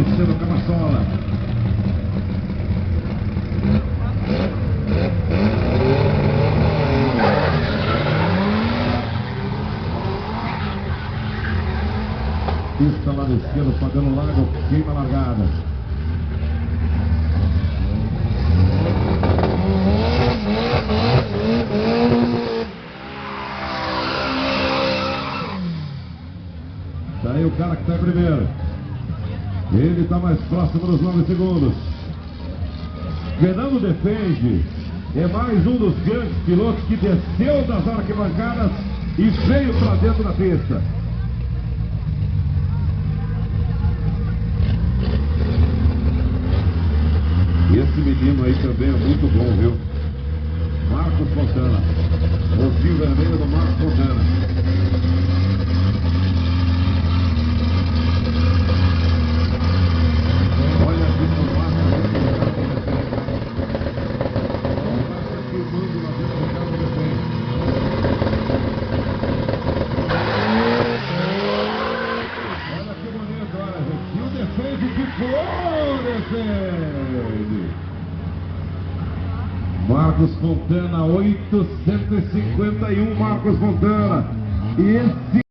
Luciano Camassola. Pista lá do esquerdo, pagando largo, queima a largada. Daí o cara que está em primeiro. Ele está mais próximo dos 9 segundos. Fernando defende. É mais um dos grandes pilotos que desceu das arquibancadas e veio para dentro da pista. Esse menino aí também é muito bom, viu? Marcos Fontana. Rosinho vermelho do Marcos Fontana. Olha aqui no Marcos. Passa filmando lá dentro do carro do defende. Olha que bonito, olha, gente. E o defende que for, defende. Marcos Fontana, 851, Marcos Fontana. E esse